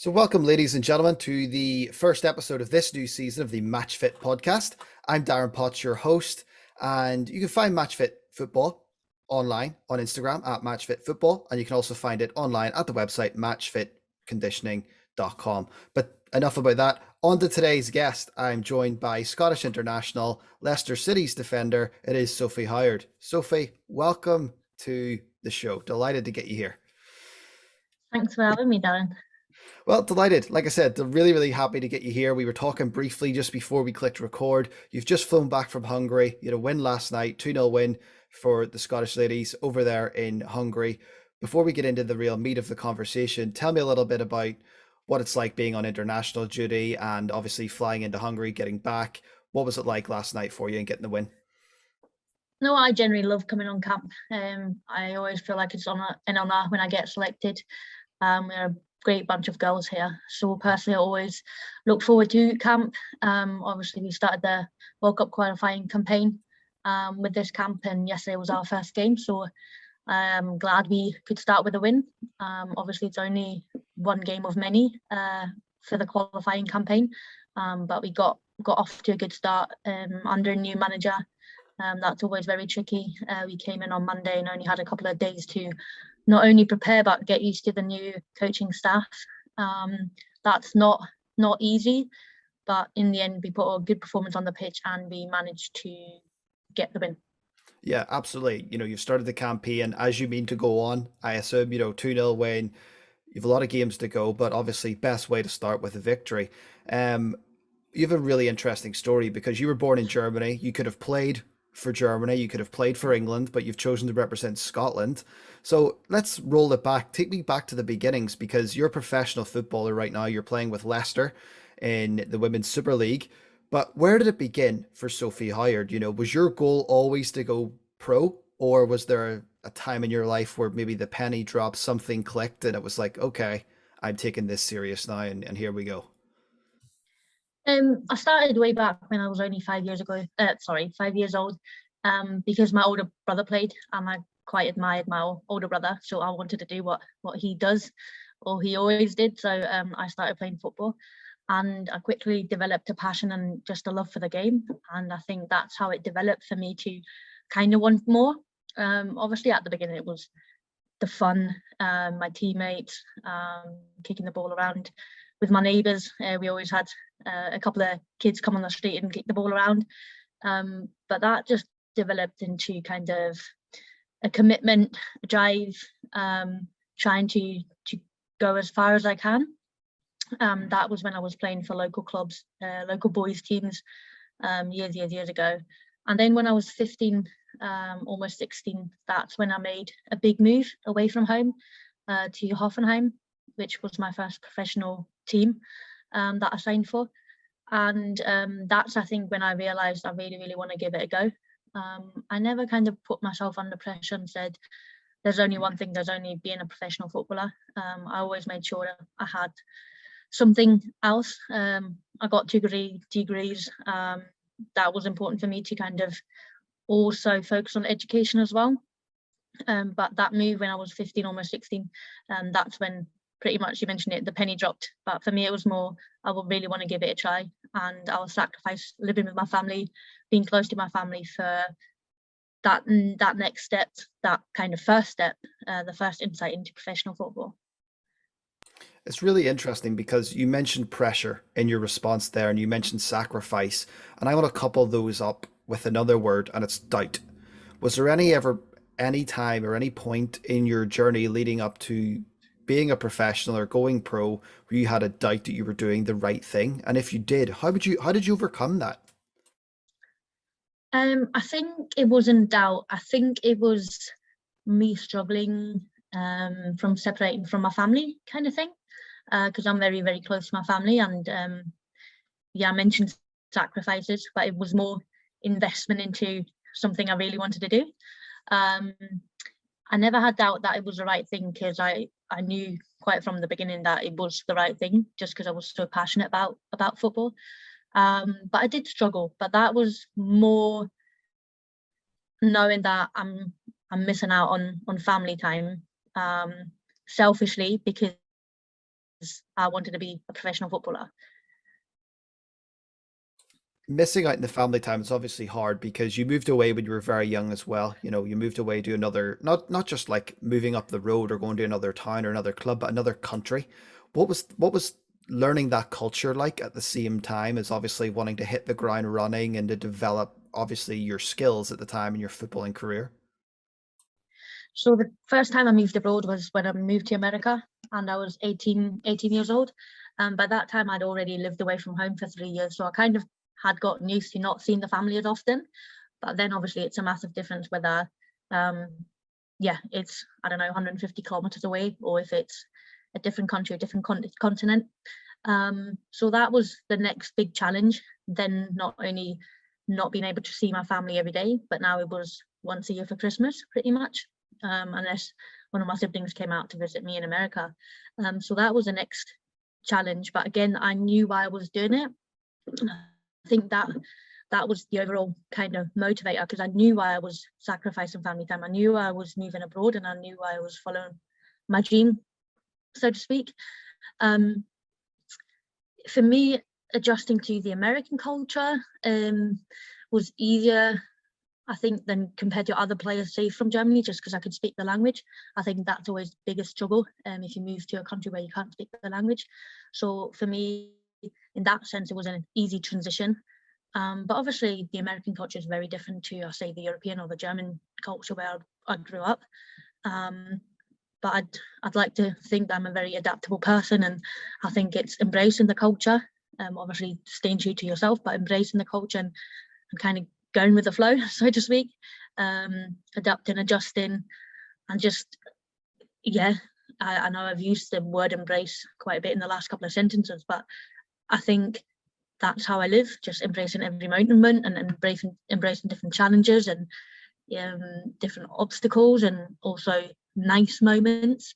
So, welcome, ladies and gentlemen, to the first episode of this new season of the Matchfit podcast. I'm Darren Potts, your host, and you can find Matchfit Football online on Instagram at Matchfit Football, and you can also find it online at the website matchfitconditioning.com. But enough about that. On to today's guest. I'm joined by Scottish international, Leicester City's defender. It is Sophie Howard. Sophie, welcome to the show. Delighted to get you here. Thanks for having me, Darren. Well, delighted. Like I said, really, really happy to get you here. We were talking briefly just before we clicked record. You've just flown back from Hungary. You had a win last night, 2-0 win for the Scottish ladies over there in Hungary. Before we get into the real meat of the conversation, tell me a little bit about what it's like being on international duty and obviously flying into Hungary, getting back. What was it like last night for you and getting the win? No, I generally love coming on camp. I always feel like it's an honour when I get selected. We're a great bunch of girls here. So personally, I always look forward to camp. Obviously, we started the World Cup qualifying campaign with this camp, and yesterday was our first game. So I'm glad we could start with a win. Obviously, it's only one game of many for the qualifying campaign, but we got off to a good start under a new manager. That's always very tricky. We came in on Monday and only had a couple of days to not only prepare but get used to the new coaching staff. That's not easy, but in the end we put a good performance on the pitch and we managed to get the win. Yeah, absolutely. You've started the campaign as you mean to go on. I assume, 2-0 win. You've a lot of games to go, but obviously best way to start with a victory. You have a really interesting story because you were born in Germany. You could have played for Germany, you could have played for England, but you've chosen to represent Scotland. So let's roll it back. Take me back to the beginnings because you're a professional footballer right now. You're playing with Leicester in the Women's Super League. But where did it begin for Sophie Howard? Was your goal always to go pro, or was there a time in your life where maybe the penny dropped, something clicked, and it was like, okay, I'm taking this serious now, and here we go? I started way back when I was only 5 years old, because my older brother played and I quite admired my older brother, so I wanted to do what he does or he always did. So I started playing football and I quickly developed a passion and just a love for the game, and I think that's how it developed for me to kind of want more. Obviously at the beginning it was the fun, my teammates, kicking the ball around with my neighbours. We always had a couple of kids come on the street and kick the ball around, but that just developed into kind of a commitment, a drive, trying to go as far as I can. That was when I was playing for local clubs, local boys teams, years ago. And then when I was 15, almost 16, that's when I made a big move away from home to Hoffenheim, which was my first professional team that I signed for. And that's, I think, when I realised I really, really want to give it a go. I never kind of put myself under pressure and said, there's only one thing, there's only being a professional footballer. I always made sure I had something else. I got 2 degrees. That was important for me to kind of also focus on education as well. But that move when I was 15, almost 16, that's when pretty much, you mentioned it, the penny dropped. But for me, it was more, I would really want to give it a try, and I'll sacrifice living with my family, being close to my family for that next step, that kind of first step, the first insight into professional football. It's really interesting because you mentioned pressure in your response there and you mentioned sacrifice. And I want to couple those up with another word, and it's doubt. Was there any time or any point in your journey leading up to being a professional or going pro where you had a doubt that you were doing the right thing? And if you did, how did you overcome that? I think it wasn't doubt. I think it was me struggling from separating from my family, kind of thing, because I'm very, very close to my family. And I mentioned sacrifices, but it was more investment into something I really wanted to do. I never had doubt that it was the right thing, because I knew quite from the beginning that it was the right thing, just because I was so passionate about football. But I did struggle, but that was more knowing that I'm missing out on family time, selfishly, because I wanted to be a professional footballer. Missing out in the family time is obviously hard because you moved away when you were very young as well. You moved away to another, not just like moving up the road or going to another town or another club, but another country. What was learning that culture like at the same time as obviously wanting to hit the ground running and to develop obviously your skills at the time in your footballing career? So the first time I moved abroad was when I moved to America, and I was 18 years old. By that time, I'd already lived away from home for 3 years. So I kind of had gotten used to not seeing the family as often. But then obviously it's a massive difference whether, yeah, it's, I don't know, 150 kilometers away, or if it's a different country, a different continent. So that was the next big challenge. Then not only not being able to see my family every day, but now it was once a year for Christmas, pretty much, unless one of my siblings came out to visit me in America. So that was the next challenge. But again, I knew why I was doing it. I think that was the overall kind of motivator, because I knew why I was sacrificing family time. I knew I was moving abroad, and I knew I was following my dream, so to speak. For me, adjusting to the American culture was easier, I think, than compared to other players, say from Germany, just because I could speak the language. I think that's always the biggest struggle if you move to a country where you can't speak the language. So for me, in that sense, it was an easy transition. But obviously, the American culture is very different to, say, the European or the German culture where I grew up. But I'd like to think that I'm a very adaptable person, and I think it's embracing the culture, obviously staying true to yourself, but embracing the culture and kind of going with the flow, so to speak, adapting, adjusting, and just, yeah, I know I've used the word embrace quite a bit in the last couple of sentences, but I think that's how I live, just embracing every moment and embracing different challenges and different obstacles, and also nice moments.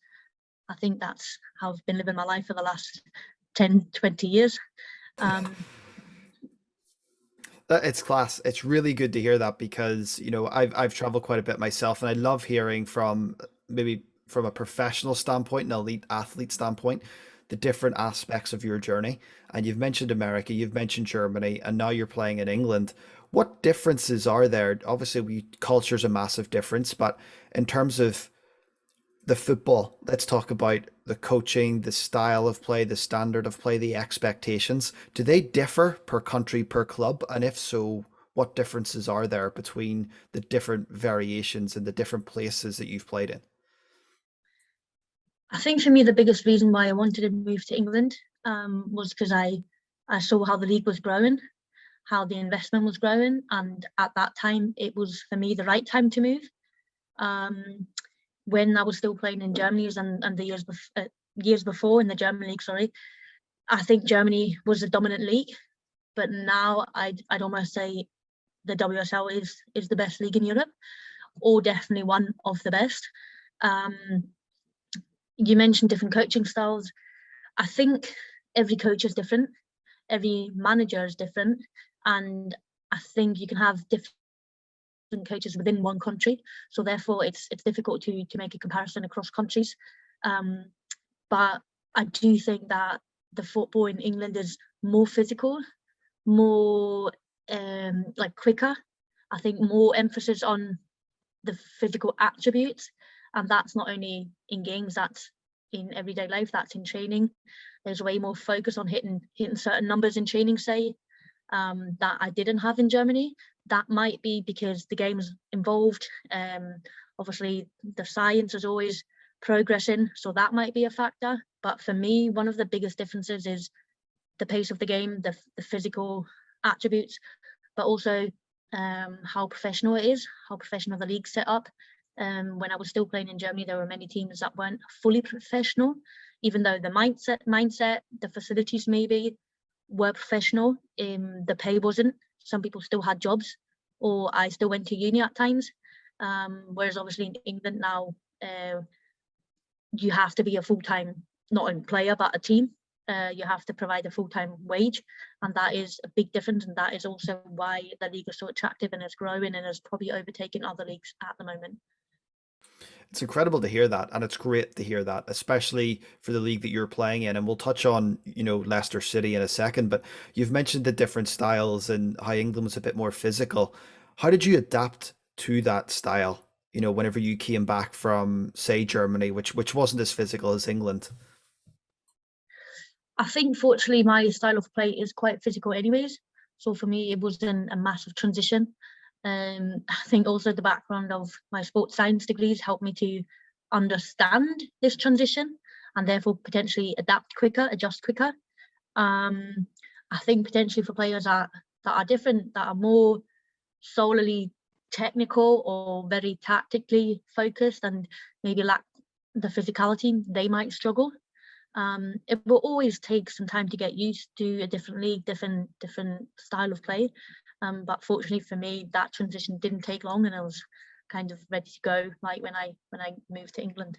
I think that's how I've been living my life for the last 10-20 years. It's class. It's really good to hear that because, I've traveled quite a bit myself, and I love hearing from maybe from a professional standpoint, an elite athlete standpoint, the different aspects of your journey. And you've mentioned America, you've mentioned Germany, and now you're playing in England. What differences are there? Obviously, culture's a massive difference, but in terms of the football, let's talk about the coaching, the style of play, the standard of play, the expectations. Do they differ per country, per club? And if so, what differences are there between the different variations and the different places that you've played in? I think for me, the biggest reason why I wanted to move to England was because I saw how the league was growing, how the investment was growing, and at that time, it was for me the right time to move. When I was still playing in Germany and the years before in the German league, sorry, I think Germany was a dominant league, but now I'd almost say the WSL is the best league in Europe, or definitely one of the best. You mentioned different coaching styles. I think every coach is different, every manager is different, and I think you can have different coaches within one country, so therefore it's difficult to make a comparison across countries. But I do think that the football in England is more physical, more like quicker. I think more emphasis on the physical attributes, and that's not only in games, that's in everyday life, that's in training. There's way more focus on hitting certain numbers in training, say, that I didn't have in Germany. That might be because the game's involved. Obviously, the science is always progressing, so that might be a factor. But for me, one of the biggest differences is the pace of the game, the physical attributes, but also how professional it is, how professional the league's set up. When I was still playing in Germany, there were many teams that weren't fully professional, even though the mindset, the facilities maybe were professional. The pay wasn't. Some people still had jobs, or I still went to uni at times. Whereas obviously in England now, you have to be a full-time, not a player, but a team. You have to provide a full-time wage, and that is a big difference, and that is also why the league is so attractive and is growing and is probably overtaking other leagues at the moment. It's incredible to hear that, and it's great to hear that, especially for the league that you're playing in. And we'll touch on, Leicester City in a second, but you've mentioned the different styles and how England was a bit more physical. How did you adapt to that style? Whenever you came back from, say, Germany, which wasn't as physical as England. I think fortunately my style of play is quite physical anyways. So for me it wasn't a massive transition. I think also the background of my sports science degrees helped me to understand this transition and therefore potentially adapt quicker, adjust quicker. Um, I think potentially for players that are different, that are more solely technical or very tactically focused and maybe lack the physicality, they might struggle. It will always take some time to get used to a different league, different style of play. But fortunately for me, that transition didn't take long, and I was kind of ready to go. Like when I moved to England.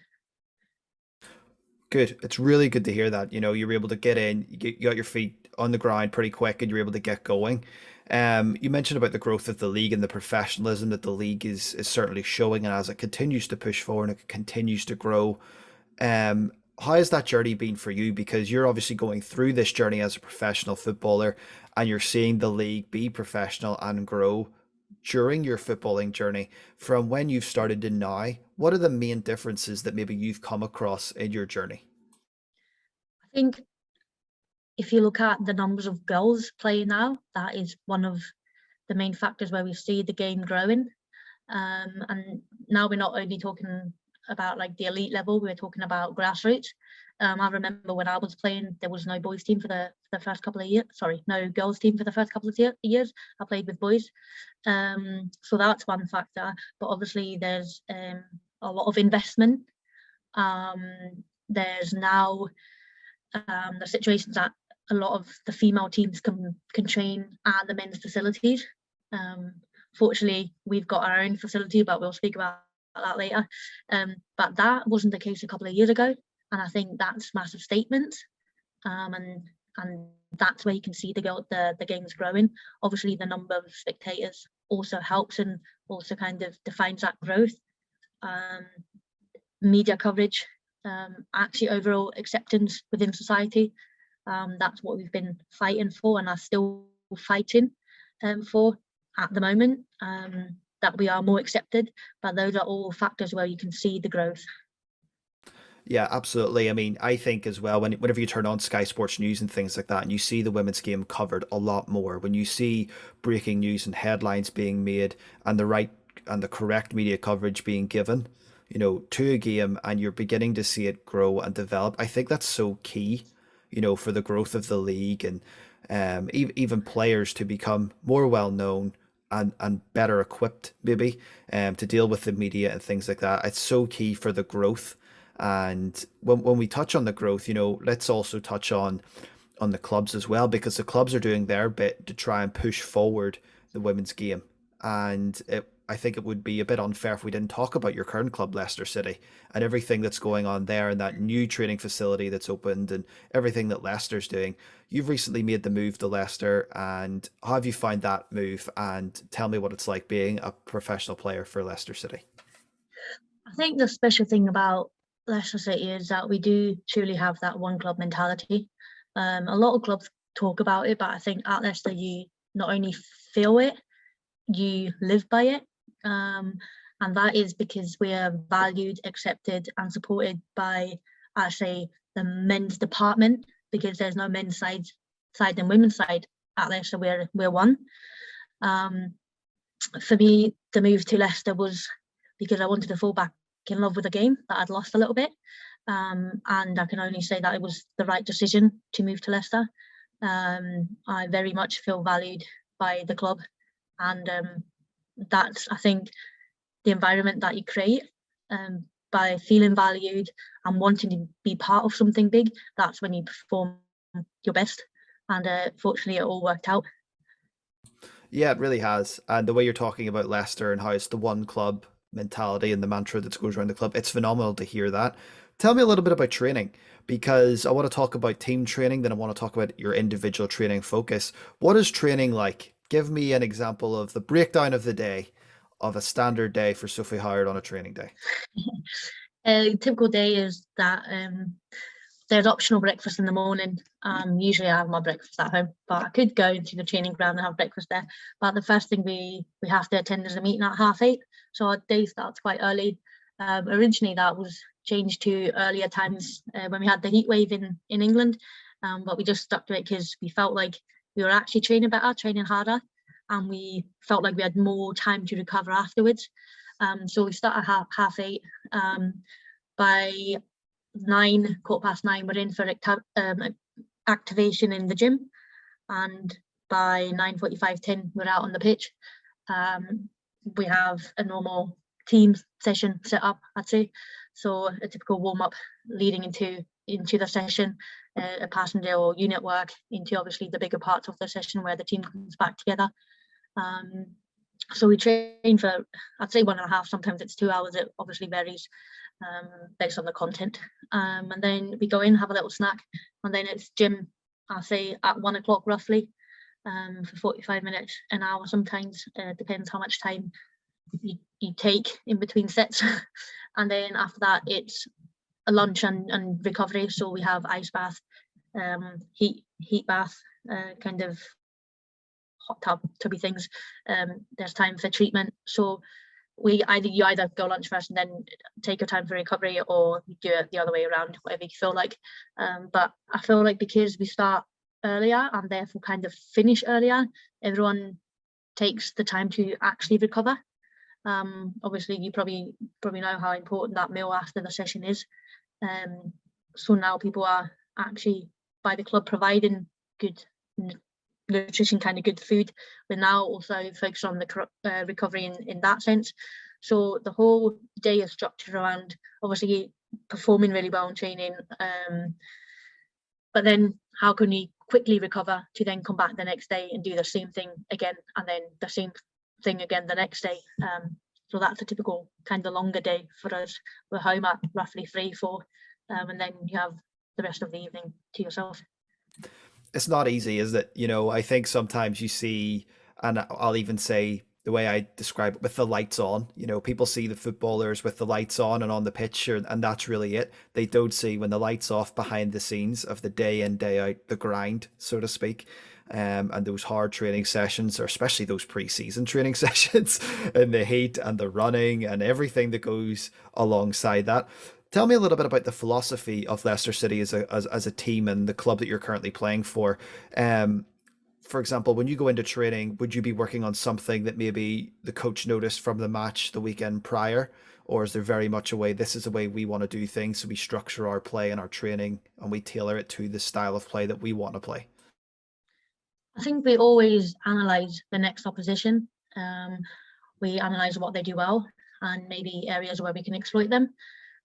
Good. It's really good to hear that. You were able to get in, you got your feet on the ground pretty quick, and you were able to get going. You mentioned about the growth of the league and the professionalism that the league is certainly showing, and as it continues to push forward and it continues to grow, how has that journey been for you? Because you're obviously going through this journey as a professional footballer, and you're seeing the league be professional and grow during your footballing journey from when you've started to now. What are the main differences that maybe you've come across in your journey? I think if you look at the numbers of girls playing now, that is one of the main factors where we see the game growing. And now we're not only talking about like the elite level, we're talking about grassroots. I remember when I was playing, there was no boys team for the first couple of years. Sorry, no girls team for the first couple of years. I played with boys, so that's one factor. But obviously, there's a lot of investment. There's now the situations that a lot of the female teams can train at the men's facilities. Um, Fortunately, we've got our own facility, but we'll speak about that later. But that wasn't the case a couple of years ago, and I think that's massive statement. And that's where you can see the games growing. Obviously, the number of spectators also helps and also kind of defines that growth. Um, Media coverage, actually overall acceptance within society. That's what we've been fighting for and are still fighting for at the moment, that we are more accepted. But those are all factors where you can see the growth. Yeah, absolutely. I mean, I think as well, whenever you turn on Sky Sports News and things like that, and you see the women's game covered a lot more, when you see breaking news and headlines being made and the right and the correct media coverage being given, to a game, and you're beginning to see it grow and develop, I think that's so key, for the growth of the league and even players to become more well known and better equipped, maybe, to deal with the media and things like that. It's so key for the growth. And when we touch on the growth, let's also touch on the clubs as well, because the clubs are doing their bit to try and push forward the women's game. And I think it would be a bit unfair if we didn't talk about your current club, Leicester City, and everything that's going on there and that new training facility that's opened and everything that Leicester's doing. You've recently made the move to Leicester, and how have you found that move? And tell me what it's like being a professional player for Leicester City. I think the special thing about Leicester City is that we do truly have that one club mentality. A lot of clubs talk about it, but I think at Leicester you not only feel it, you live by it. And that is because we are valued, accepted, and supported by actually the men's department, because there's no men's side and women's side at Leicester. We're one. For me, the move to Leicester was because I wanted to fall back in love with the game that I'd lost a little bit. And I can only say that it was the right decision to move to Leicester. I very much feel valued by the club, and that's, I think, the environment that you create, by feeling valued and wanting to be part of something big. That's when you perform your best, and fortunately it all worked out. Yeah, it really has. And the way you're talking about Leicester and how it's the one club mentality and the mantra that goes around the club, it's phenomenal to hear that. Tell me a little bit about training, because I want to talk about team training, then I want to talk about your individual training focus. What is training like? Give me an example of the breakdown of the day of a standard day for Sophie Howard on a training day? A typical day is that there's optional breakfast in the morning. Usually I have my breakfast at home, but I could go into the training ground and have breakfast there. But the first thing we have to attend is a meeting at 8:30, so our day starts quite early. Originally that was changed to earlier times when we had the heat wave in England, but we just stuck to it because we felt like we were actually training better, training harder, and we felt like we had more time to recover afterwards. So we start at 8:30. By 9, 9:15, we're in for activation in the gym, and by 9:45, 10, we're out on the pitch. We have a normal team session set up, I'd say. So a typical warm up leading into the session, a passenger or unit work into obviously the bigger parts of the session where the team comes back together. So we train for, I'd say 1.5, sometimes it's 2 hours. It obviously varies based on the content. And then we go in, have a little snack, and then it's gym, I'll say at 1 o'clock roughly, for 45 minutes, an hour sometimes, depends how much time you take in between sets. And then after that, it's a lunch and recovery. So we have ice bath, heat bath, kind of hot tubby things. There's time for treatment. So you either go lunch first and then take your time for recovery, or you do it the other way around, whatever you feel like. But I feel like because we start earlier and therefore kind of finish earlier, everyone takes the time to actually recover. Obviously you probably know how important that meal after the session is. So now people are actually, by the club, providing good nutrition, kind of good food. We're now also focused on the recovery in that sense. So the whole day is structured around obviously performing really well in training, but then how can we quickly recover to then come back the next day and do the same thing again, and then the same thing again the next day. So that's a typical kind of longer day for us. We're home at roughly 3, 4, and then you have the rest of the evening to yourself. It's not easy, is it? I think sometimes you see, and I'll even say the way I describe it, with the lights on. People see the footballers with the lights on and on the pitch, and that's really it. They don't see when the lights off behind the scenes of the day in, day out, the grind, so to speak. And those hard training sessions, or especially those pre-season training sessions, and the heat and the running and everything that goes alongside that. Tell me a little bit about the philosophy of Leicester City as a team and the club that you're currently playing for. For example, when you go into training, would you be working on something that maybe the coach noticed from the match the weekend prior? Or is there very much a way, this is the way we want to do things, so we structure our play and our training and we tailor it to the style of play that we want to play? I think we always analyse the next opposition. We analyse what they do well and maybe areas where we can exploit them.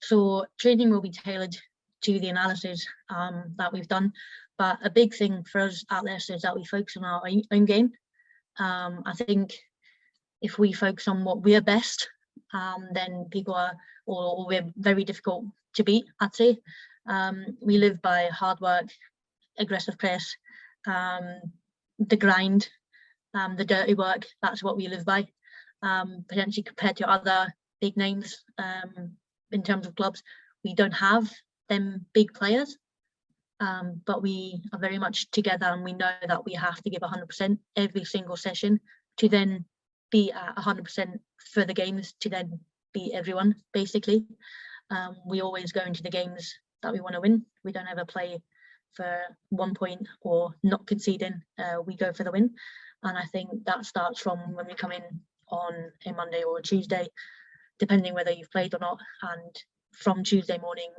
So training will be tailored to the analysis that we've done. But a big thing for us at Leicester is that we focus on our own game. I think if we focus on what we're best, then people are, or we're very difficult to beat, I'd say. We live by hard work, aggressive press, the grind, the dirty work. That's what we live by. Potentially compared to other big names in terms of clubs, we don't have them big players, but we are very much together, and we know that we have to give 100% every single session to then be at 100% for the games, to then beat everyone, basically. We always go into the games that we want to win. We don't ever play for 1 point or not conceding. We go for the win, and I think that starts from when we come in on a Monday or a Tuesday, depending whether you've played or not. And from Tuesday morning,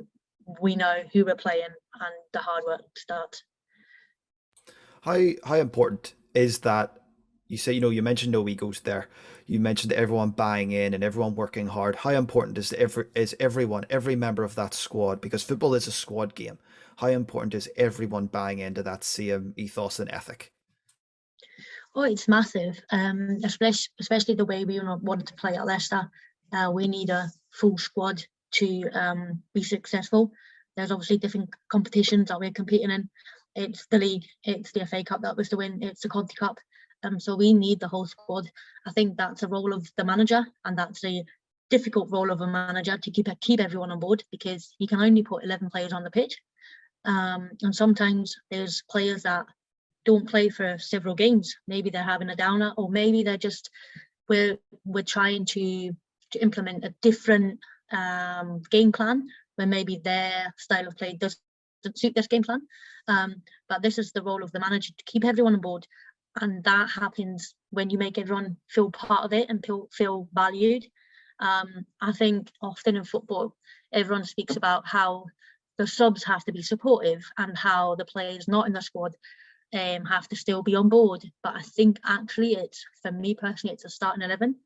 we know who we're playing, and the hard work starts. How important is that? You say, you mentioned no egos there. You mentioned everyone buying in and everyone working hard. How important is every member of that squad? Because football is a squad game. How important is everyone buying into that same ethos and ethic? Oh, it's massive, especially the way we wanted to play at Leicester. We need a full squad to be successful. There's obviously different competitions that we're competing in. It's the league, it's the FA Cup that was to win, it's the Conti Cup. So we need the whole squad. I think that's a role of the manager, and that's a difficult role of a manager to keep everyone on board, because you can only put 11 players on the pitch. And sometimes there's players that don't play for several games. Maybe they're having a downer, or maybe they're just we're trying to implement a different game plan, where maybe their style of play doesn't suit this game plan. But this is the role of the manager, to keep everyone on board, and that happens when you make everyone feel part of it and feel valued. I think often in football, everyone speaks about how the subs have to be supportive and how the players not in the squad have to still be on board. But I think actually it's, for me personally, it's a starting 11,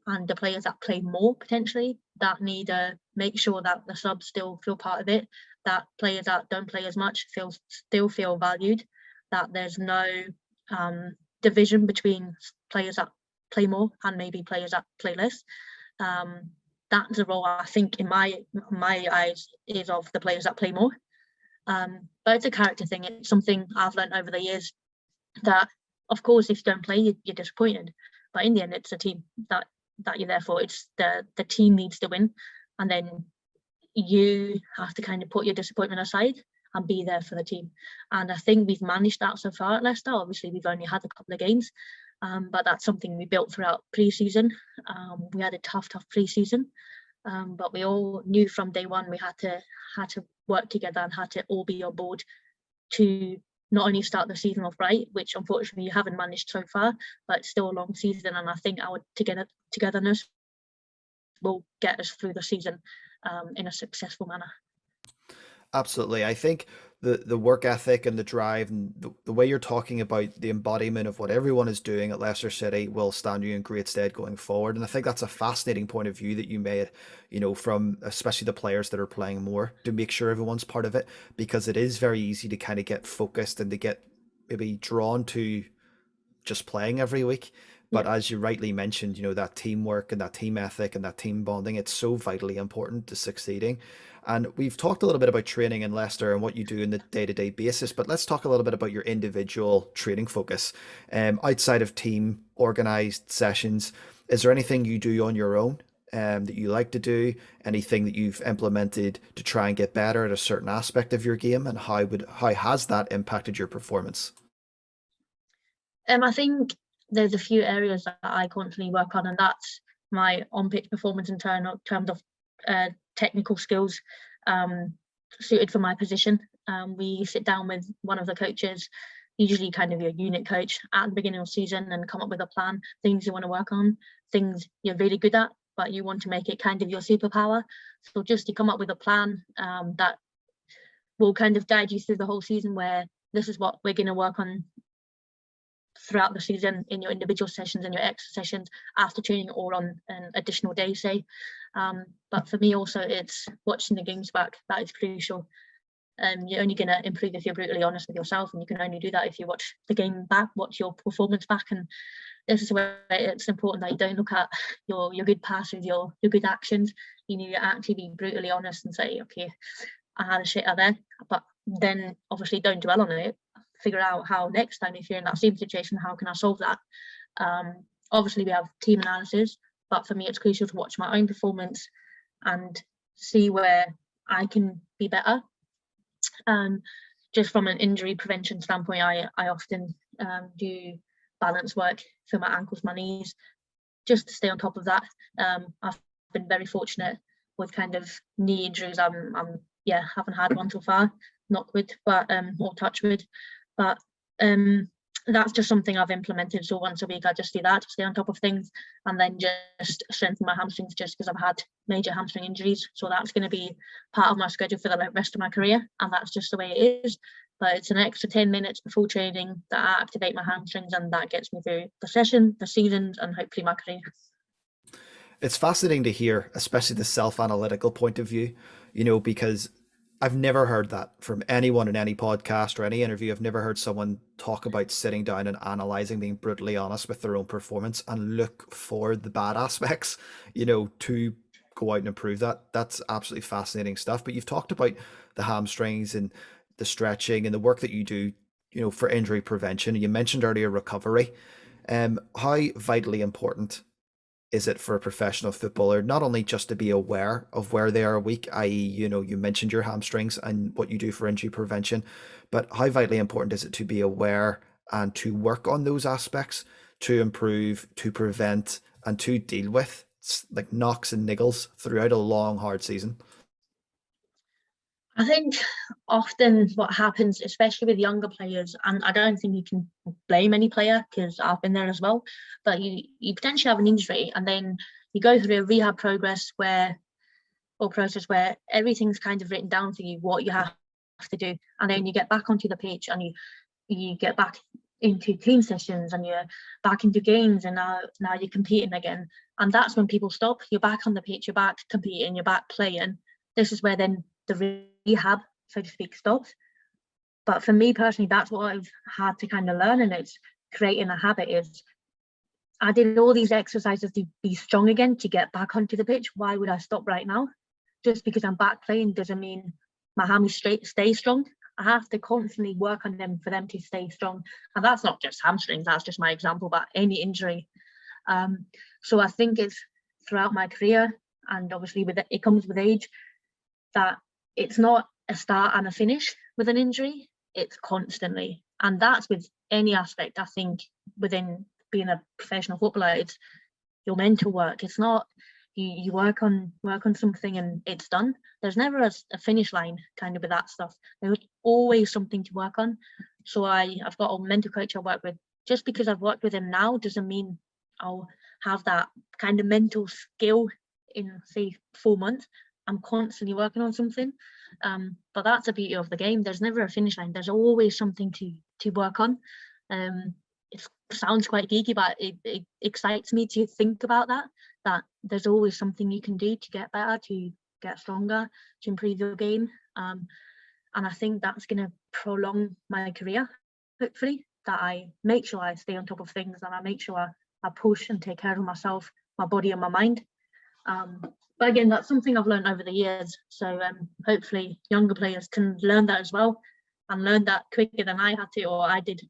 and the players that play more potentially that need to make sure that the subs still feel part of it, that players that don't play as much still feel valued, that there's no division between players that play more and maybe players that play less. That's a role, I think, in my eyes, is of the players that play more. But it's a character thing. It's something I've learned over the years, that of course if you don't play, you're disappointed, but in the end it's a team that you're there for. It's the team needs to win, and then you have to kind of put your disappointment aside and be there for the team. And I think we've managed that so far at Leicester. Obviously we've only had a couple of games, but that's something we built throughout pre-season. We had a tough pre-season, but we all knew from day one we had to work together and had to all be on board to not only start the season off right, which unfortunately you haven't managed so far, but it's still a long season, and I think our togetherness will get us through the season in a successful manner. Absolutely. I think the work ethic and the drive and the way you're talking about the embodiment of what everyone is doing at Leicester City will stand you in great stead going forward. And I think that's a fascinating point of view that you made, from especially the players that are playing more, to make sure everyone's part of it, because it is very easy to kind of get focused and to get maybe drawn to just playing every week. But Yep. as you rightly mentioned, that teamwork and that team ethic and that team bonding, it's so vitally important to succeeding. And we've talked a little bit about training in Leicester and what you do in the day-to-day basis, but let's talk a little bit about your individual training focus. Outside of team organized sessions, is there anything you do on your own that you like to do? Anything that you've implemented to try and get better at a certain aspect of your game, and how has that impacted your performance? I think there's a few areas that I constantly work on, and that's my on-pitch performance in terms of technical skills suited for my position. We sit down with one of the coaches, usually kind of your unit coach, at the beginning of the season, and come up with a plan, things you want to work on, things you're really good at, but you want to make it kind of your superpower. So just to come up with a plan that will kind of guide you through the whole season, where this is what we're going to work on throughout the season in your individual sessions and your extra sessions after training, or on an additional day, say. But for me also, it's watching the games back. That is crucial. You're only going to improve if you're brutally honest with yourself, and you can only do that if you watch the game back, watch your performance back. And this is where it's important that you don't look at your good passes, your good actions. You need to actually be brutally honest and say, okay, I had a shitter there, but then obviously don't dwell on it. Figure out how next time, if you're in that same situation, how can I solve that? Obviously we have team analysis, but for me it's crucial to watch my own performance and see where I can be better. Just from an injury prevention standpoint, I often do balance work for my ankles, my knees, just to stay on top of that. I've been very fortunate with kind of knee injuries. I'm haven't had one so far, knock wood, but or touch wood, but that's just something I've implemented. So once a week I just do that to stay on top of things, and then just strengthen my hamstrings, just because I've had major hamstring injuries. So that's going to be part of my schedule for the rest of my career, and that's just the way it is. But it's an extra 10 minutes before training that I activate my hamstrings, and that gets me through the session, the seasons, and hopefully my career. It's fascinating to hear, especially the self-analytical point of view, because I've never heard that from anyone in any podcast or any interview. I've never heard someone talk about sitting down and analyzing, being brutally honest with their own performance and look for the bad aspects, to go out and improve that. That's absolutely fascinating stuff. But you've talked about the hamstrings and the stretching and the work that you do, for injury prevention. You mentioned earlier recovery. How vitally important is it for a professional footballer not only just to be aware of where they are weak, i.e., you mentioned your hamstrings and what you do for injury prevention, but how vitally important is it to be aware and to work on those aspects to improve, to prevent, and to deal with like knocks and niggles throughout a long, hard season? I think often what happens, especially with younger players, and I don't think you can blame any player because I've been there as well, but you potentially have an injury and then you go through a rehab process where everything's kind of written down for you what you have to do, and then you get back onto the pitch and you get back into team sessions and you're back into games, and now you're competing again, and that's when people stop. You're back on the pitch, you're back competing, you're back playing. This is where then the rehab, so to speak, stops. But for me personally, that's what I've had to kind of learn, and it's creating a habit. Is I did all these exercises to be strong again, to get back onto the pitch. Why would I stop right now? Just because I'm back playing doesn't mean my hamstrings stay strong. I have to constantly work on them for them to stay strong. And that's not just hamstrings, that's just my example, but any injury. So I think it's throughout my career, and obviously with it comes with age, that it's not a start and a finish with an injury, it's constantly. And that's with any aspect, I think, within being a professional footballer. It's your mental work. It's not you work on something and it's done. There's never a finish line kind of with that stuff. There's always something to work on. So I've got a mental coach I work with. Just because I've worked with him now doesn't mean I'll have that kind of mental skill in, say, 4 months. I'm constantly working on something. But that's the beauty of the game. There's never a finish line. There's always something to work on. It sounds quite geeky, but it excites me to think about that there's always something you can do to get better, to get stronger, to improve your game. And I think that's going to prolong my career, hopefully, that I make sure I stay on top of things and I make sure I push and take care of myself, my body and my mind. But again, that's something I've learned over the years. So hopefully younger players can learn that as well, and learn that quicker than I had to, or I did.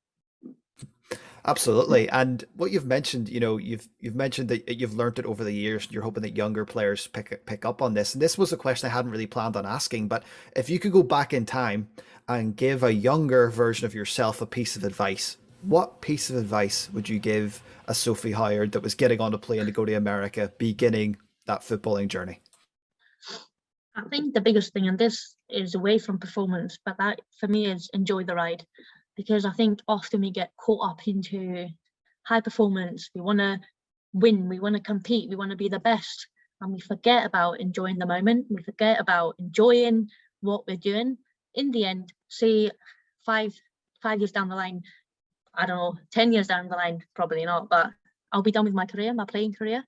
Absolutely. And what you've mentioned, you've mentioned that you've learned it over the years and you're hoping that younger players pick up on this. And this was a question I hadn't really planned on asking, but if you could go back in time and give a younger version of yourself a piece of advice, what piece of advice would you give a Sophie Howard that was getting on a plane to go to America, beginning that footballing journey? I think the biggest thing, and this is away from performance, but that for me is enjoy the ride. Because I think often we get caught up into high performance. We want to win, we want to compete, we want to be the best, and we forget about enjoying the moment. We forget about enjoying what we're doing. In the end, say five years down the line, I don't know, 10 years down the line, probably not, but I'll be done with my career, my playing career,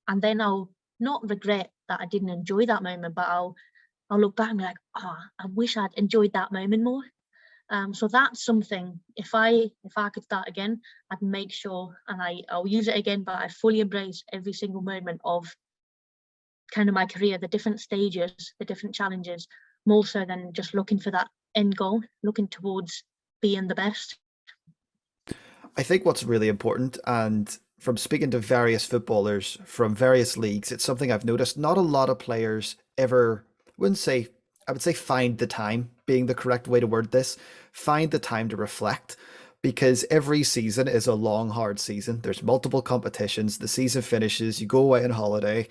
and then I'll not regret that I didn't enjoy that moment, but I'll look back and be like, oh, I wish I'd enjoyed that moment more. So that's something, if I could start again, I'd make sure, and I'll use it again, but I fully embrace every single moment of kind of my career, the different stages, the different challenges, more so than just looking for that end goal, looking towards being the best. I think what's really important, and from speaking to various footballers from various leagues, it's something I've noticed. Not a lot of players ever, wouldn't say, I would say find the time, being the correct way to word this, find the time to reflect, because every season is a long, hard season. There's multiple competitions. The season finishes, you go away on holiday,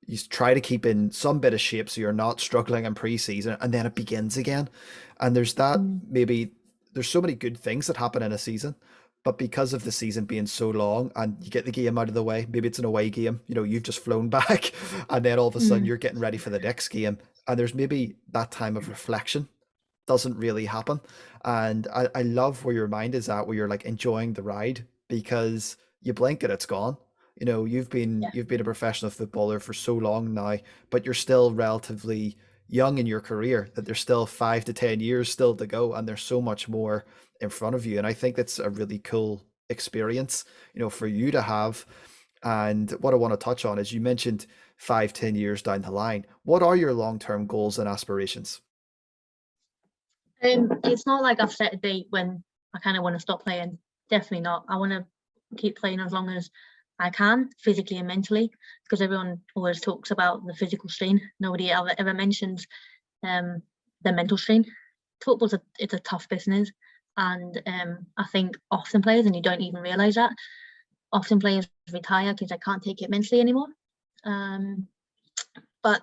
you try to keep in some bit of shape so you're not struggling in pre-season, and then it begins again. And there's that, Mm. maybe there's so many good things that happen in a season, but because of the season being so long and you get the game out of the way, maybe it's an away game, you've just flown back and then all of a sudden Mm. you're getting ready for the next game, and there's maybe that time of reflection doesn't really happen. And I love where your mind is at, where you're like enjoying the ride, because you blink and it's gone. You've been Yeah. you've been a professional footballer for so long now, but you're still relatively young in your career, that there's still 5 to 10 years still to go, and there's so much more in front of you. And I think that's a really cool experience, for you to have. And what I want to touch on is, you mentioned 5, 10 years down the line. What are your long-term goals and aspirations? It's not like I've set a date when I kind of want to stop playing. Definitely not. I want to keep playing as long as I can, physically and mentally, because everyone always talks about the physical strain. Nobody ever mentions um, the mental strain. It's a tough business, and I think often players, and you don't even realise that, often players retire because I can't take it mentally anymore. But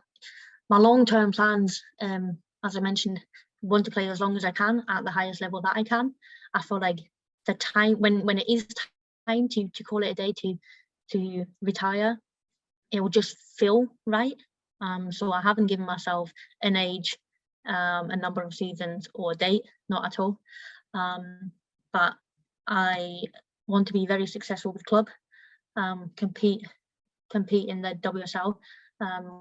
my long-term plans, as I mentioned, want to play as long as I can at the highest level that I can. I feel like the time when it is time to call it a day to retire, it will just feel right. So I haven't given myself an age, a number of seasons, or a date, not at all. But I want to be very successful with club, compete in the WSL,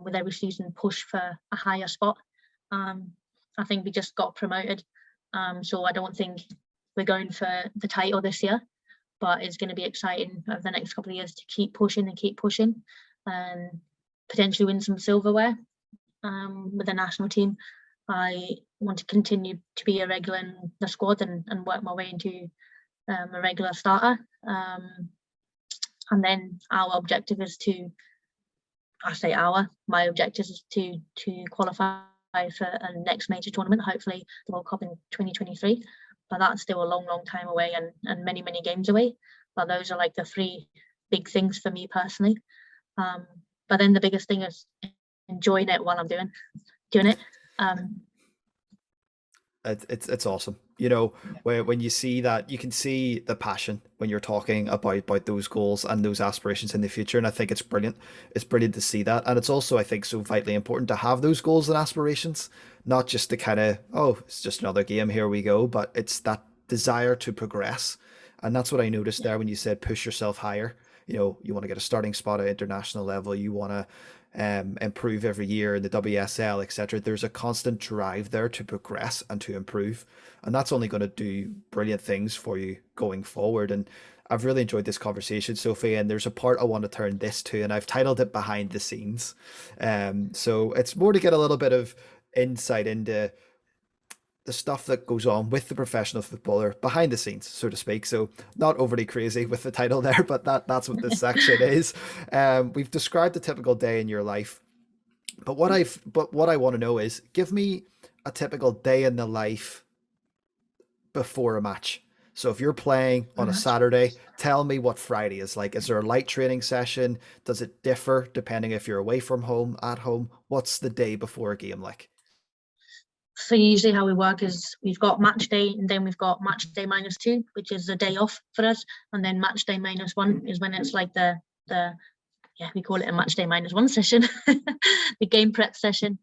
with every season push for a higher spot. I think we just got promoted, so I don't think we're going for the title this year, but it's going to be exciting over the next couple of years to keep pushing and potentially win some silverware with the national team. I want to continue to be a regular in the squad and work my way into a regular starter. And then our objective is to, my objective is to qualify for a next major tournament, hopefully the World Cup in 2023. But that's still a long time away and many games away. But those are like the three big things for me personally. But then the biggest thing is enjoying it while I'm doing it. It's awesome. You know, when you see that, you can see the passion when you're talking about those goals and those aspirations in the future. And I think it's brilliant. It's brilliant to see that. And it's also, I think, so vitally important to have those goals and aspirations, not just the kind of, oh, it's just another game, here we go, but it's that desire to progress. And that's what I noticed Yeah, there when you said push yourself higher. You know, you want to get a starting spot at international level. You want to improve every year in the WSL, etc. There's a constant drive there to progress and to improve, and that's only going to do brilliant things for you going forward. And I've really enjoyed this conversation, Sophie. And there's a part I want to turn this to, and I've titled it "Behind the Scenes." So it's more to get a little bit of insight into the stuff that goes on with the professional footballer behind the scenes, so to speak. So not overly crazy with the title there, but that's what this section is. We've described the typical day in your life, but what I want to know is, give me a typical day in the life before a match. So if you're playing on very a much. Saturday, tell me what Friday is like. Is there a light training session? Does it differ depending if you're away from home, at home? What's the day before a game like? So usually how we work is we've got match day and then we've got match day -2, which is the day off for us, and then match day -1 is when it's like the yeah, we call it a match day -1 session, the game prep session.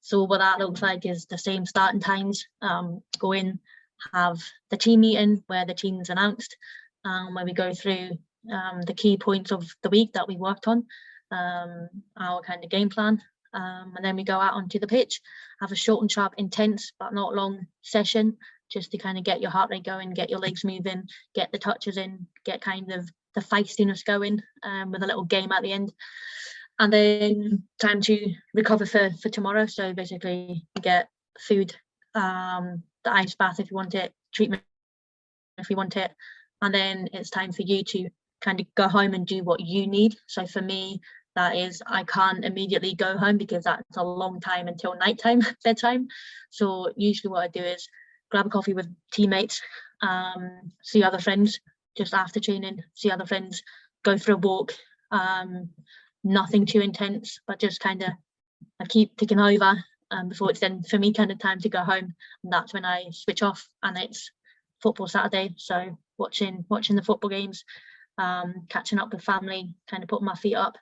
So what that looks like is the same starting times. Go in, have the team meeting where the team's announced, where we go through the key points of the week that we worked on, our kind of game plan, and then we go out onto the pitch, have a short and sharp, intense but not long session, just to kind of get your heart rate going, get your legs moving, get the touches in, get kind of the feistiness going, with a little game at the end. And then time to recover for tomorrow. So basically you get food, the ice bath if you want it, treatment if you want it, and then it's time for you to kind of go home and do what you need. So for me, that is, I can't immediately go home because that's a long time until nighttime, bedtime. So usually what I do is grab a coffee with teammates, see other friends just after training, see other friends, go for a walk. Nothing too intense, but just kind of I keep ticking over, before it's then for me kind of time to go home. And that's when I switch off, and it's football Saturday. So watching the football games, catching up with family, kind of putting my feet up,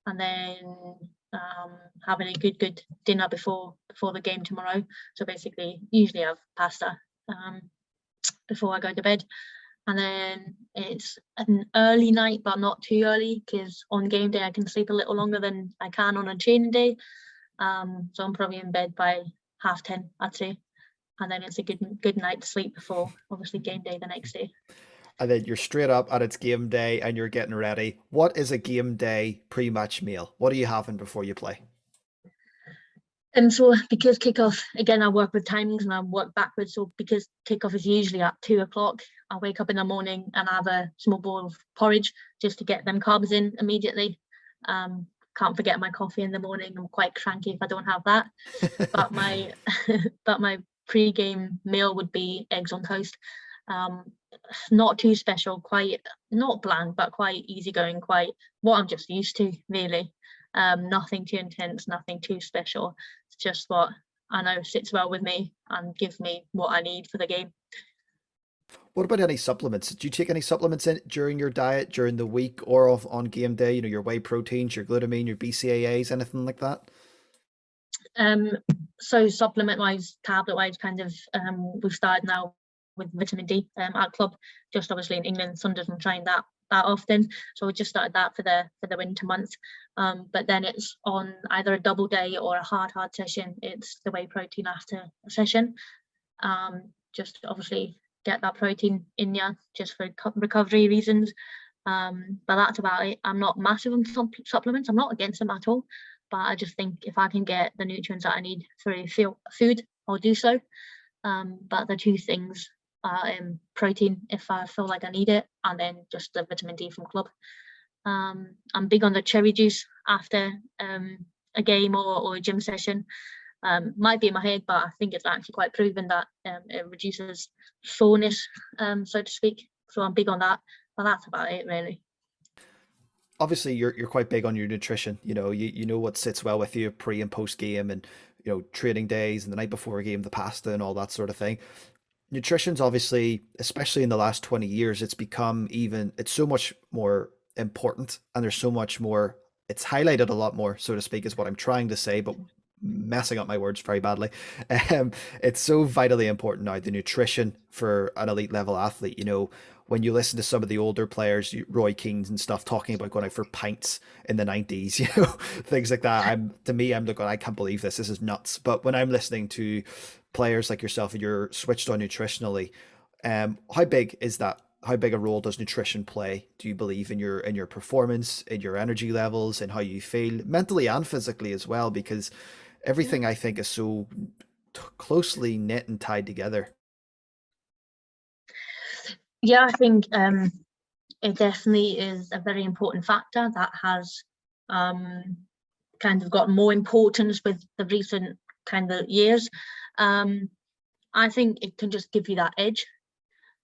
and then having a good dinner before the game tomorrow. So basically, usually I have pasta before I go to bed. And then it's an early night, but not too early, because on game day I can sleep a little longer than I can on a training day. So I'm probably in bed by 10:30, I'd say, and then it's a good night to sleep before obviously game day the next day. And then you're straight up and it's game day and you're getting ready. What is a game day pre-match meal? What are you having before you play? And so because kickoff, again, I work with timings and I work backwards. So because kickoff is usually at 2 o'clock, I wake up in the morning and I have a small bowl of porridge just to get them carbs in immediately. Can't forget my coffee in the morning. I'm quite cranky if I don't have that. But my but my pre-game meal would be eggs on toast. Um, Not too special, quite not bland, but quite easygoing, quite what I'm just used to, really. Nothing too intense, nothing too special. It's just what I know sits well with me and gives me what I need for the game. What about any supplements? Do you take any supplements in during your diet, during the week, or off on game day? Your whey proteins, your glutamine, your BCAAs, anything like that? Um, so supplement wise, tablet wise, kind of, we've started now with vitamin D at club. Just obviously in England, sun doesn't shine that often, so we just started that for the winter months. But then it's on either a double day or a hard session. It's the whey protein after a session. Just obviously get that protein in you just for recovery reasons. But that's about it. I'm not massive on supplements. I'm not against them at all, but I just think if I can get the nutrients that I need through food, I'll do so. But the two things are protein if I feel like I need it, and then just the vitamin D from club. I'm big on the cherry juice after a game or a gym session. Might be in my head, but I think it's actually quite proven that it reduces soreness, so to speak. So I'm big on that, but that's about it, really. Obviously you're quite big on your nutrition. You know what sits well with you pre and post game, and training days and the night before a game, the pasta and all that sort of thing. Nutrition's obviously, especially in the last 20 years, it's so much more important, and there's so much more, it's highlighted a lot more, so to speak, is what I'm trying to say, but messing up my words very badly. um it's so vitally important now, the nutrition for an elite level athlete. When you listen to some of the older players, Roy Keane and stuff, talking about going out for pints in the 90s, things like that. I'm looking, I can't believe this is nuts. But when I'm listening to players like yourself and you're switched on nutritionally, how big is that? How big a role does nutrition play, do you believe, in your performance, in your energy levels, and how you feel mentally and physically as well? Because Yeah. everything, I think, is so closely knit and tied together. Yeah, I think it definitely is a very important factor that has um, kind of got more importance with the recent kind of years. Um, I think it can just give you that edge,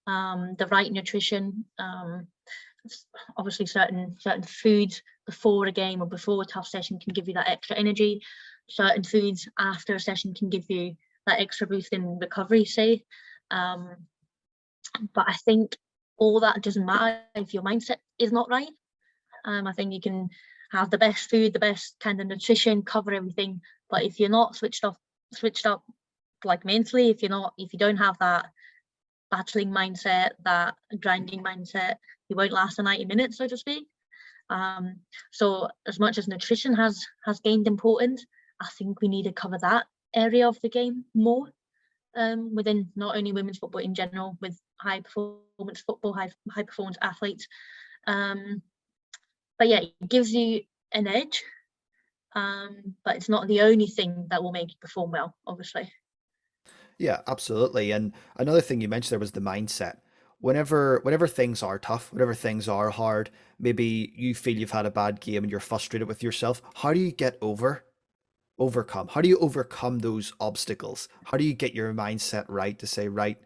the right nutrition. Obviously, certain foods before a game or before a tough session can give you that extra energy. Certain foods after a session can give you that extra boost in recovery, say. Um, but I think all that doesn't matter if your mindset is not right. I think you can have the best food, the best kind of nutrition, cover everything, but if you're not switched up like mentally, if you don't have that battling mindset, that grinding mindset, you won't last the 90 minutes, so to speak. So as much as nutrition has gained importance, I think we need to cover that area of the game more, within not only women's football in general, with high performance football, high performance athletes. But yeah, it gives you an edge, but it's not the only thing that will make you perform well, obviously. Yeah, absolutely. And another thing you mentioned there was the mindset. Whenever things are tough, whenever things are hard, maybe you feel you've had a bad game and you're frustrated with yourself, how do you overcome? How do you overcome those obstacles? How do you get your mindset right to say, right,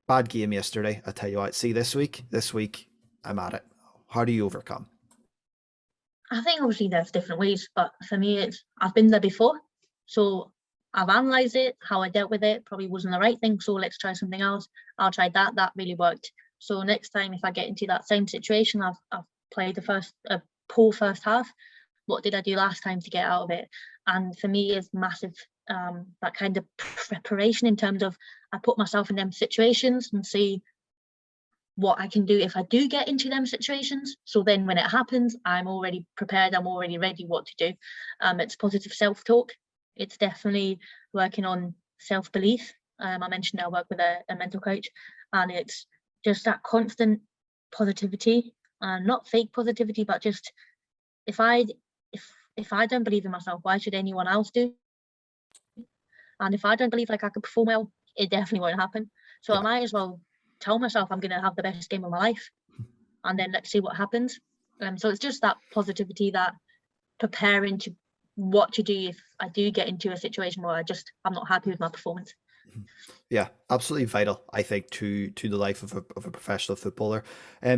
bad game yesterday, I tell you what, see this week I'm at it. How do you overcome? I think obviously there's different ways, but for me, it's I've been there before, so I've analysed it, how I dealt with it. Probably wasn't the right thing, so let's try something else. I'll try that. That really worked. So next time, if I get into that same situation, I've played a poor first half. What did I do last time to get out of it? And for me, it's massive. That kind of preparation in terms of I put myself in them situations and see what I can do if I do get into them situations. So then when it happens, I'm already prepared, I'm already ready what to do. It's positive self-talk. It's definitely working on self-belief. I mentioned I work with a mental coach, and it's just that constant positivity, not fake positivity, but just if I if I don't believe in myself, why should anyone else do? And if I don't believe like I could perform well, it definitely won't happen. So I Yeah. might as well tell myself I'm going to have the best game of my life, and then let's see what happens. So it's just that positivity, that preparing to what to do if I do get into a situation where I'm not happy with my performance. Yeah, absolutely vital, I think, to the life of a professional footballer.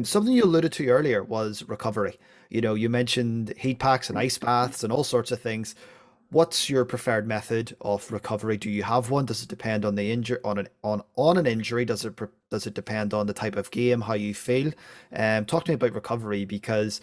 Something you alluded to earlier was recovery. You know, you mentioned heat packs and ice baths and all sorts of things. What's your preferred method of recovery? Do you have one? Does it depend on the injury on an injury? Does it depend on the type of game, how you feel? Talk to me about recovery, because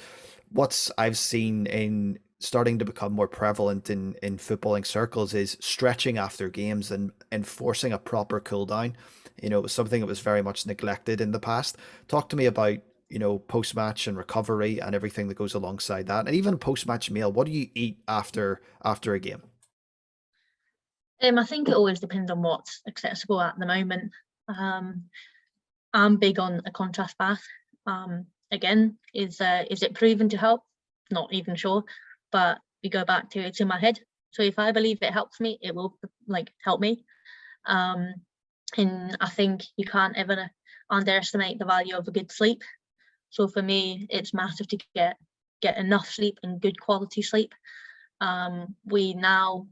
what's I've seen in starting to become more prevalent in footballing circles is stretching after games and enforcing a proper cool down. You know, it was something that was very much neglected in the past. Talk to me about, you know, post match and recovery and everything that goes alongside that, and even post match meal. What do you eat after a game? I think it always depends on what's accessible at the moment. Um, I'm big on a contrast bath. Again, is it proven to help? Not even sure, but we go back to it's in my head. So if I believe it helps me, it will like help me. Um, and I think you can't ever underestimate the value of a good sleep. So for me, it's massive to get enough sleep and good quality sleep. We now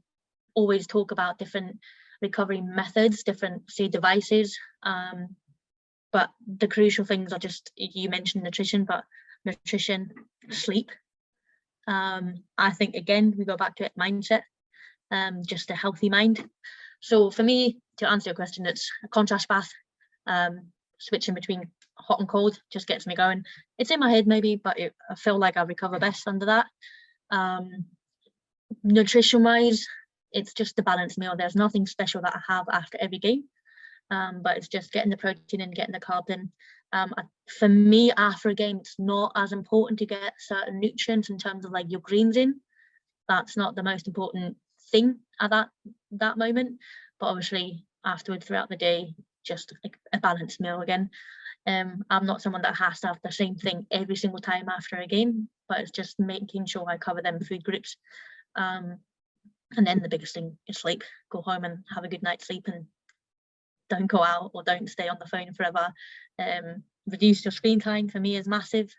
always talk about different recovery methods, different say devices. But the crucial things are just, you mentioned nutrition, but nutrition, sleep. I think again we go back to it, mindset, just a healthy mind. So for me, to answer your question, it's a contrast bath. Switching between hot and cold just gets me going. It's in my head maybe, but I feel like I recover best under that. Nutrition wise, it's just a balanced meal. There's nothing special that I have after every game. But it's just getting the protein and getting the carbs in. For me, after a game, it's not as important to get certain nutrients in terms of like your greens in. That's not the most important thing at that moment. But obviously, afterwards, throughout the day, just like a balanced meal again. I'm not someone that has to have the same thing every single time after a game, but it's just making sure I cover them food groups. And then the biggest thing is sleep. Go home and have a good night's sleep, and don't go out or don't stay on the phone forever. Reduce your screen time for me is massive.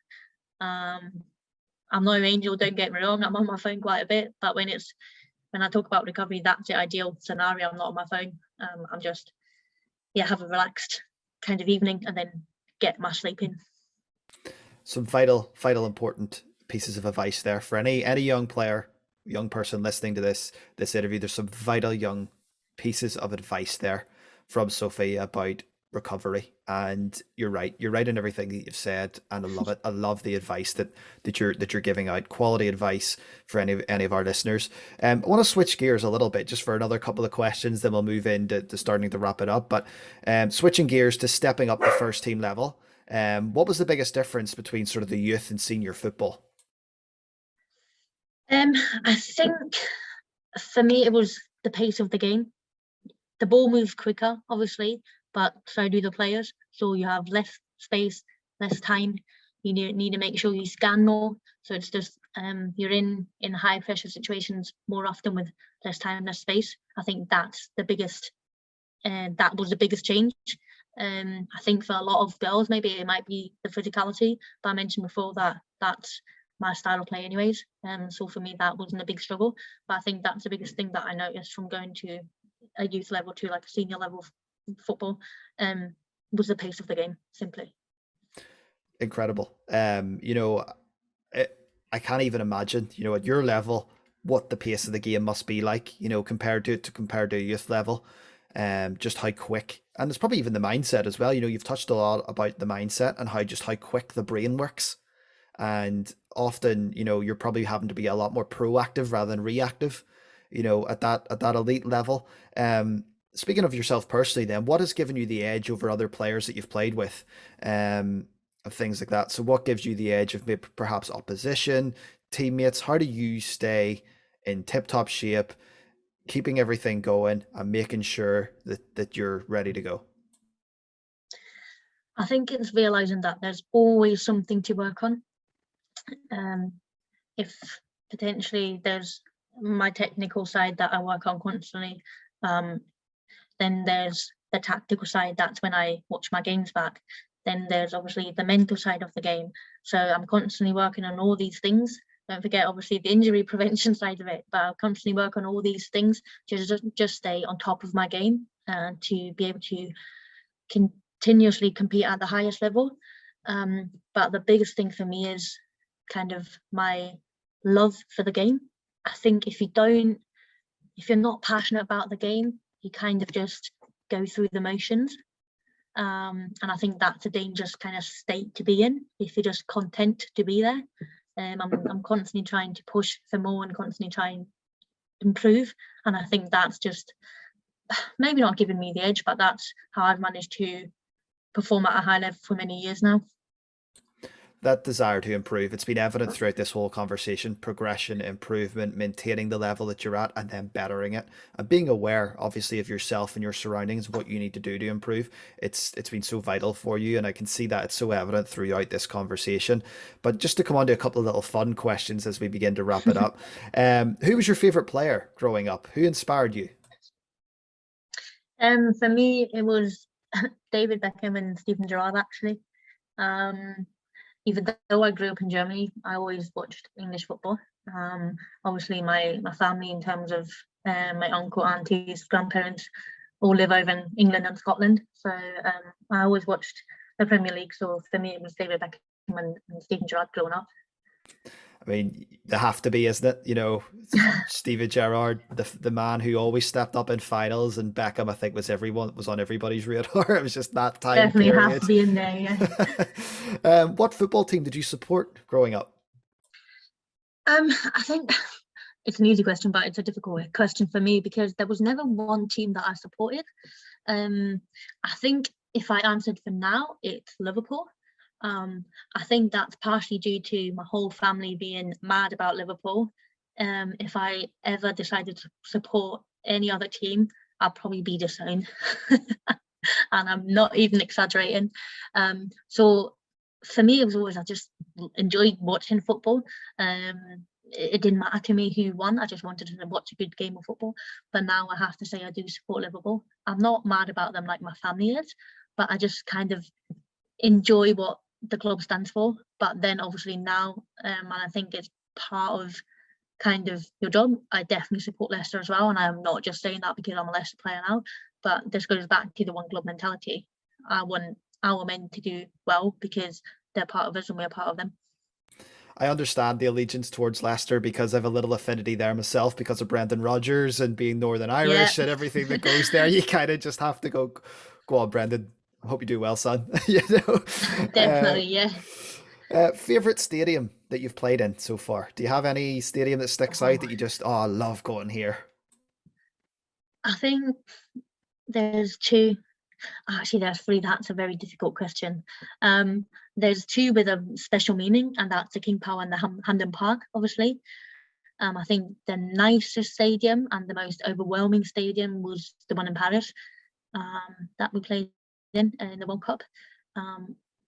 I'm no angel, don't get me wrong, I'm on my phone quite a bit, but when I talk about recovery, that's the ideal scenario. I'm not on my phone. I'm just have a relaxed kind of evening and then get my sleep in. Some vital important pieces of advice there for any young player, young person listening to this interview. There's some vital young pieces of advice there from Sophie about recovery. And you're right in everything that you've said, and I love it. I love the advice that you're giving out, quality advice for any of our listeners. I want to switch gears a little bit just for another couple of questions, then we'll move into starting to wrap it up. But switching gears to stepping up the first team level, what was the biggest difference between sort of the youth and senior football? I think for me it was the pace of the game. The ball moves quicker, obviously, but so do the players. So you have less space, less time. You need to make sure you scan more. So it's just you're in high pressure situations more often with less time, less space. I think that's the biggest, that was the biggest change. I think for a lot of girls, maybe it might be the physicality, but I mentioned before that that's my style of play anyways. So for me, that wasn't a big struggle. But I think that's the biggest thing that I noticed from going to a youth level to like a senior level of football, was the pace of the game, simply. Incredible. You know, I can't even imagine, you know, at your level, what the pace of the game must be like, you know, compared to a youth level. Just how quick, and it's probably even the mindset as well. You know, you've touched a lot about the mindset and how quick the brain works. And often, you know, you're probably having to be a lot more proactive rather than reactive, you know, at that elite level. Speaking of yourself personally, then, what has given you the edge over other players that you've played with, and things like that? So what gives you the edge of maybe perhaps opposition, teammates? How do you stay in tip top shape, keeping everything going and making sure that you're ready to go? I think it's realizing that there's always something to work on. If potentially there's my technical side that I work on constantly, Then there's the tactical side. That's when I watch my games back. Then there's obviously the mental side of the game. So I'm constantly working on all these things. Don't forget, obviously, the injury prevention side of it. But I'll constantly work on all these things to just stay on top of my game and to be able to continuously compete at the highest level. But the biggest thing for me is kind of my love for the game. I think if you're not passionate about the game, you kind of just go through the motions. And I think that's a dangerous kind of state to be in if you're just content to be there. I'm constantly trying to push for more and constantly trying to improve. And I think that's just maybe not giving me the edge, but that's how I've managed to perform at a high level for many years now. That desire to improve, it's been evident throughout this whole conversation: progression, improvement, maintaining the level that you're at, and then bettering it, and being aware obviously of yourself and your surroundings, what you need to do to improve. It's been so vital for you, and I can see that it's so evident throughout this conversation. But just to come on to a couple of little fun questions as we begin to wrap it up, who was your favorite player growing up? Who inspired you? For me, it was David Beckham and Steven Gerrard, actually. Even though I grew up in Germany, I always watched English football. Obviously, my family, in terms of my uncle, aunties, grandparents, all live over in England and Scotland. So I always watched the Premier League. So for me, it was David Beckham and Steven Gerrard growing up. I mean, they have to be, isn't it? You know, Steven Gerrard, the man who always stepped up in finals, and Beckham, I think, was on everybody's radar. It was just that time Definitely has period. to be in there, yeah. What football team did you support growing up? I think it's an easy question, but it's a difficult question for me because there was never one team that I supported. I think if I answered for now, it's Liverpool. I think that's partially due to my whole family being mad about Liverpool. If I ever decided to support any other team, I'll probably be disowned. And I'm not even exaggerating. So for me, it was always, I just enjoyed watching football. It didn't matter to me who won. I just wanted to watch a good game of football. But now I have to say I do support Liverpool. I'm not mad about them like my family is, but I just kind of enjoy what the club stands for. But then obviously now, and I think it's part of kind of your job, I definitely support Leicester as well. And I'm not just saying that because I'm a Leicester player now, but this goes back to the one club mentality. I want our men to do well because they're part of us and we're part of them. I understand the allegiance towards Leicester because I have a little affinity there myself because of Brendan Rodgers and being Northern Yeah. Irish and everything that goes there. You kind of just have to go on, Brendan. I hope you do well, son. you know. Definitely, yeah. Favorite stadium that you've played in so far? Do you have any stadium that sticks out that you just, oh, I love going here? I think there's two. Actually, there's three. That's a very difficult question. There's two with a special meaning, and that's the King Power and the Hampden Park, obviously. I think the nicest stadium and the most overwhelming stadium was the one in Paris that we played in the World Cup.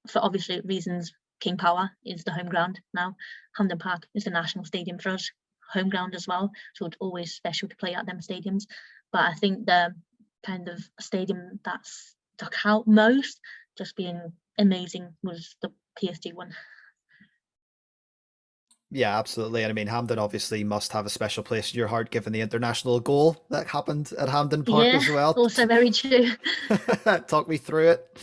For obviously reasons, King Power is the home ground now. Hampden Park is the national stadium for us, home ground as well. So it's always special to play at them stadiums. But I think the kind of stadium that stuck out most, just being amazing, was the PSG one. Yeah, absolutely. And I mean, Hampden obviously must have a special place in your heart given the international goal that happened at Hampden Park Yeah, as well. also very true. Talk me through it.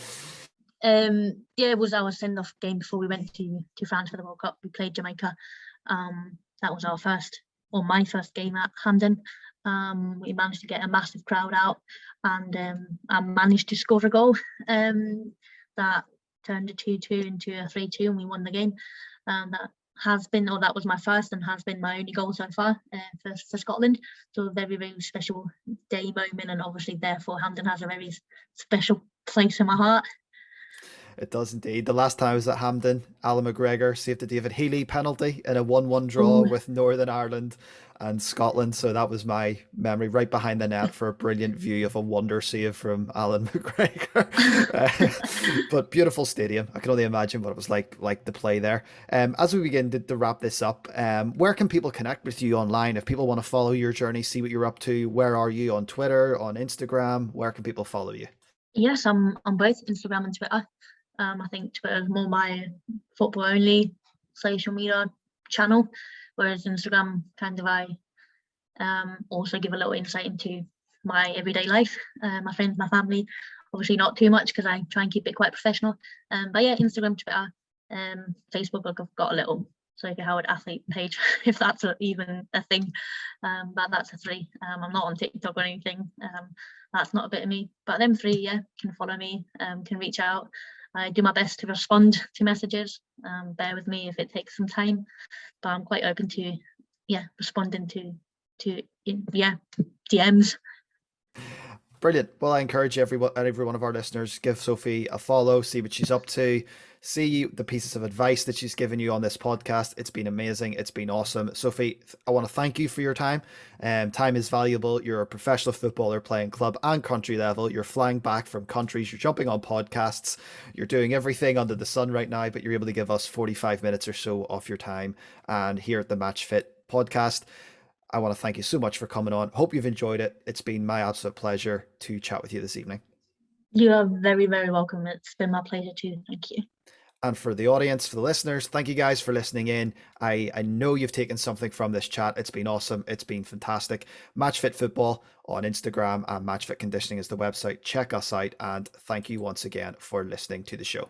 Yeah, it was our send-off game before we went to France for the World Cup. We played Jamaica. That was our first, or my first game at Hampden. We managed to get a massive crowd out, and I managed to score a goal that turned a 2-2 into a 3-2, and we won the game. That was my first and has been my only goal so far for Scotland. So a very, very special day moment, and obviously therefore Hampden has a very special place in my heart. It does indeed. The last time I was at Hampden, Alan McGregor saved a David Healy penalty in a 1-1 draw Oh, with Northern Ireland and Scotland. So that was my memory, right behind the net for a brilliant view of a wonder save from Alan McGregor. But beautiful stadium. I can only imagine what it was like to play there. As we begin to wrap this up, where can people connect with you online? If people want to follow your journey, see what you're up to, where are you on Twitter, on Instagram? Where can people follow you? yes, I'm on both Instagram and Twitter. I think Twitter is more my football only social media channel, whereas Instagram kind of I also give a little insight into my everyday life, my friends, my family. Obviously, not too much because I try and keep it quite professional. But yeah, Instagram, Twitter, Facebook. I've got a little Sophie Howard athlete page, if that's even a thing. But that's the three. I'm not on TikTok or anything. That's not a bit of me. But them three, yeah, can follow me, can reach out. I do my best to respond to messages. Bear with me if it takes some time, but I'm quite open to, yeah, responding to yeah, DMs. Brilliant. Well, I encourage every one of our listeners, give Sophie a follow, see what she's up to, see the pieces of advice that she's given you on this podcast. It's been amazing. It's been awesome. Sophie, I want to thank you for your time. Time is valuable. You're a professional footballer playing club and country level. You're flying back from countries. You're jumping on podcasts. You're doing everything under the sun right now, but you're able to give us 45 minutes or so of your time. And here at the Matchfit podcast, I want to thank you so much for coming on. Hope you've enjoyed it. It's been my absolute pleasure to chat with you this evening. You are very, very welcome. It's been my pleasure too. Thank you. And for the audience, for the listeners, thank you guys for listening in. I know you've taken something from this chat. It's been awesome. It's been fantastic. Matchfit Football on Instagram and Matchfit Conditioning is the website. Check us out. And thank you once again for listening to the show.